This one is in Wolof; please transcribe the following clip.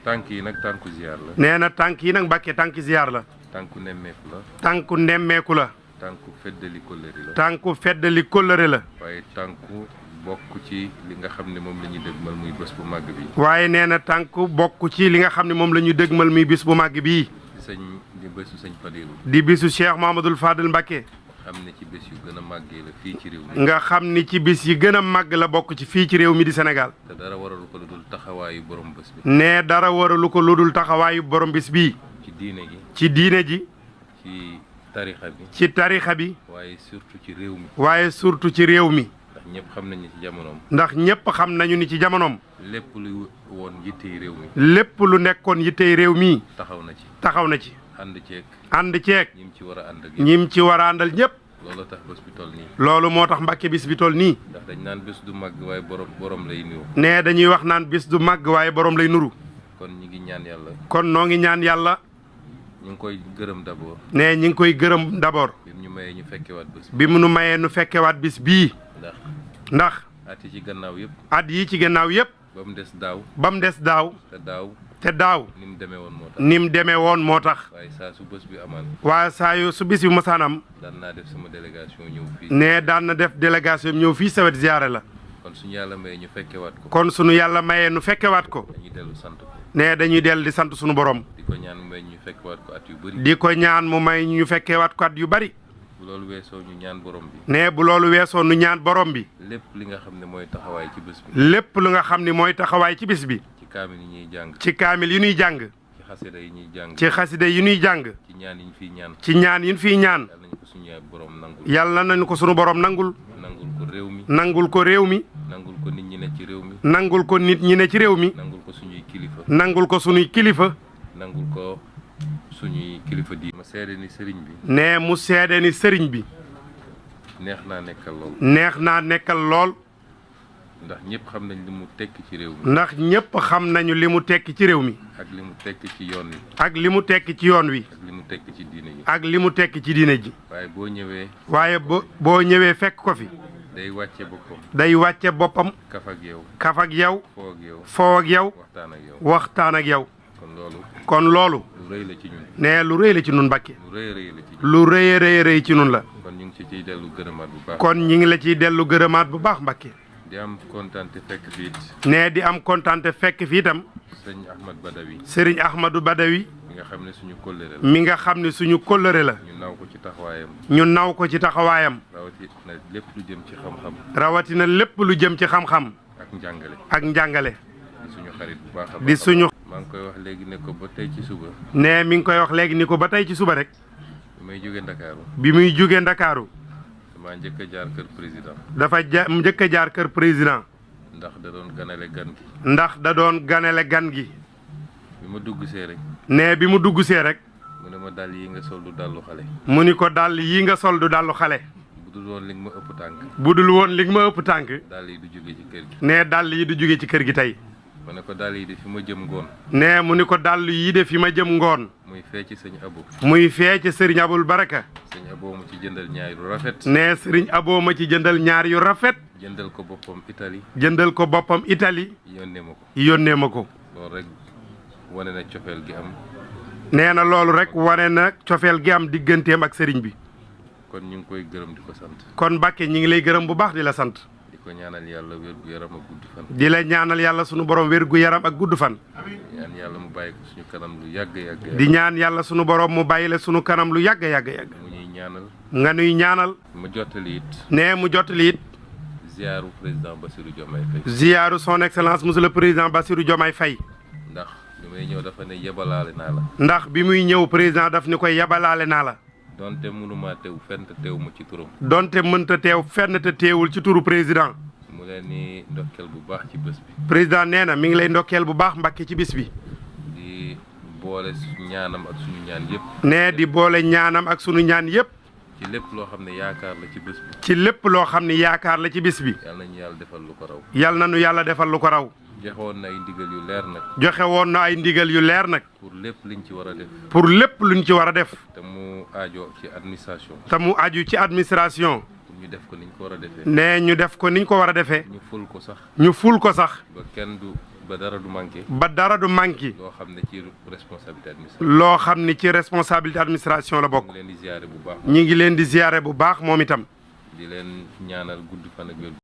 tànk yi nag tànku ziar la. nee na tànk yi nag Mbàkke tànk ziar la. tànku nemmeeku la. tànku nemmeeku la. tànku feddali kóllëre la. tànku feddali kóllëre la. waaye tànku bokk ci li nga xam ne moom la ñuy dëgmal muy bés bu màgg bi. waaye nee na tànku bokk ci li nga xam ne moom la ñuy dëgmal muy bis bu màgg bii. di bésu sëñ Fadilu. di bisu Cheikh Mamadou Fadel Mbàkke. xam ne ci bés yu gën a màggee la fii ci réew mi. nga xam ni ci bis yi gën a màgg la bokk ci fii ci réew mi di Sénégal. te dara waralu ko lu dul taxawaayu borom bés bi. nee dara waralu ko lu dul taxawaayu borom bis bii. ci diine gi. ci diine ji. ci tarixa bi. ci tarixa bi. waaye surtout ci réew mi. waaye surtout ci réew mi. ndax ñëpp xam nañu ci jamonoom. ndax ñëpp xam nañu ni ci jamonoom. lépp lu woon yittey réew mi. lépp lu nekkoon yittey réew mi. taxaw na ci. taxaw na ci. ànd ceeg. ànd ceeg. ñim ci war a ànd ak ñim ci war a àndal ñëpp. loolu tax bés bi toll nii. loolu moo tax Mbàkke bis bi toll nii. ndax dañ naan bés du màgg waaye borom lay niru. nee dañuy wax naan bis du màgg waaye borom lay nuru. kon ñi ngi ñaan yàlla. kon noo ngi ñaan yàlla. ñu ngi koy gërëm d'abord. nee ñi ngi koy gërëm d'abord. bi ñu mayee ñu fekkewaat bés bi. bi mu nu mayee nu fekkewaat bis bii. ndax. at yi ci gannaaw yëpp. at yi ci gannaaw yëpp. ba mu des daaw. ba mu des daaw. te daaw. ni mu demee woon moo tax. ni mu demee woon moo tax. waaye saa su bés bi amaan. waaye saa yu su bis bi masaanam. daan naa def sama délégation ñëw fii. nee daan na def délégation ñëw fii sawet ziyaare la. kon suñu yàlla mayee ñu fekkewaat ko. kon suñu yàlla mayee nu fekkewaat ko. dañuy dellu sant ko. nee dañuy dellu di sant suñu borom. di ko ñaan mu may ñu fekkewaat ko at yu bëri. di ko ñaan mu may ñu fekkewaat ko at yu bari. bu loolu weesoo ñu ñaan borom bi. nee bu loolu weesoo nu ñaan borom bi. lépp li nga xam ne mooy taxawaay ci bés bi. lépp lu nga xam ne mooy taxawaay ci bis bi. ci kaamil yi ñuy jàng. ci kaamil yi ñuy jàng. ci xasida yi ñuy jàng. ci xasida yi ñuy jàng. ci ñaan yi ñu fiy ñaan. ci ñaan yi ñu fiy ñaan. yàlla nañu ko suñu borom nangul. yàlla nañu ko suñu borom nangul. nangul ko réew mi. nangul ko réew mi. nangul ko nit ñi ne ci réew mi. nangul ko nit ñi ne ci réew mi. nangul ko suñuy kilifa. nangul ko suñuy kilifa. nangul ko suñuy kilifa di. ma seede ni sëriñ bi. nee mu seede ni sëriñ bi. neex naa nekkal lool. neex naa nekkal lool. ndax ñëpp xam nañ li mu tekki ci réew mi. ndax ñëpp xam nañu li mu tekki ci réew mi. ak li mu tekki ci yoon wi. ak li mu tekki ci yoon wi. ak li mu tekki ci diine ji. ak li mu tekki ci diine ji. waaye boo ñëwee. waaye boo ñëwee fekk ko fi. day wàcce boppam. day wàcce boppam. kaf ak yow. kaf ak yow. foo ak yow. foo ak yow. waxtaan ak yow. waxtaan ak yow. kon loolu. kon loolu. lu rëy la ci ñun. nee lu rëy la ci ñun Mbàkke. lu rëy rëy la ci ñun. lu rëy rëy rëy ci ñun la. kon ñu ngi ci ciy dellu gërëmaat bu baax. kon ñu ngi la ciy dellu gërëmaat bu baax Mbàkke. di am kontaante fekk fii it. nee di am kontaante fekk fii itam. sëñ Ahmad Badawi. Serigne Ahmadou Badawi. mi nga xam ne suñu kóllëre la. mi nga xam ne suñu kóllëre la. ñu naw ko ci taxawaayam. ñu naw ko ci taxawaayam. rawatina lépp lu jëm ci xam-xam. rawatina lépp lu jëm ci xam-xam. ak njàngale. ak njàngale. di suñu xarit bu baax a baax. di suñu. maa ngi koy wax léegi ne ko ba tey ci suba. nee mi ngi koy wax léegi ni ko ba tey ci suba rek. bi may jógee Ndakaaru. bi muy jógee Ndakaaru. damaa njëkk a jaar kër président. dafa njëkk a jaar kër président. ndax da doon ganale gan gi. ndax da doon ganale gan gi. bi ma dugg see rek. nee bi mu dugg see rek. mu ne ma dàll yi nga sol du dàllu xale. mu ni ko dàll yi nga sol du dàllu xale. bu dul woon li nga ma ëpp tànk. bu dul woon li nga ma ëpp tànk. dàll yi du jóge ci kër gi. nee dàll yi du jóge ci kër gi tey. ma ne ko dàll yi de fi ma jëm ngoon. nee mu ni ko dàll yii de fi ma jëm ngoon. muy fee ci sëñ Abo. muy fee ci sëriñ Abul Baraka. sëñ Abo mu ci jëndal ñaar yu rafet. nee sëriñ Abo ma ci jëndal ñaar yu rafet. jëndal ko boppam Italie. jëndal ko boppam Italie. yónnee ma ko. yónnee ma ko. loolu rek wane na cofeel gi am. nee na loolu rek wane na cofeel gi am digganteem ak sëriñ bi. kon ñu ngi koy gërëm di ko sant. kon Mbàkke ñi ngi lay gërëm bu baax di la sant. di ko ñaanal yàlla wér gu yaram ak gudd fan. di la ñaanal yàlla sunu borom wér gu yaram ak gudd fan. ñaan yàlla mu bàyyi ko suñu kanam lu yàgg yàgg. di ñaan yàlla sunu borom mu bàyyi la sunu kanam lu yàgg yàgg yàgg. mu ñuy ñaanal. nga nuy ñaanal. ma jottali it. nee mu jottali it. ziyaaru président Bassirou Diomaye Faye. ziyaaru son excellence monsieur le président Bassirou Diomaye Faye. ndax bi may ñëw dafa ne yebalaale naa la. ndax bi muy ñëw président daf ni koy yebalaale naa la. donte mënuma teew fenn te teew ma ci turam. donte mënta teew fenn te teewul ci turu président. mu leen ni ndokkeel bu baax ci bés bi. président nee na mi ngi lay ndokkeel bu baax Mbàkke ci bis bi. di boole ñaanam ak suñu ñaan yëpp. nee di boole ñaanam ak sunu ñaan yëpp. ci lépp loo xam ne yaakaar la ci bés bi. ci lépp loo xam ne yaakaar la ci bis bi. yal nañu yàlla defal lu ko raw. yal na nu yàlla defal lu ko raw. joxe woon na ay ndigal yu leer nag. joxe woon na ay ndigal yu leer nag. pour lépp liñ ci war a def. pour lépp luñ ci war a def. te mu aajo ci administration. te mu aju ci administration. ñu def ko niñ ko war a defee. nee ñu def ko niñ ko war a defee. ñu ful ko sax. ñu ful ko sax. ba kenn du ba dara du manqué. ba dara du manqué. loo xam ne ci responsabilité administration. loo xam ne ci responsabilité administration la bokk. ñu ngi leen di ziare bu baax. ñu ngi leen di ziare bu baax moom itam. di leen ñaanal gudd fan ak wér.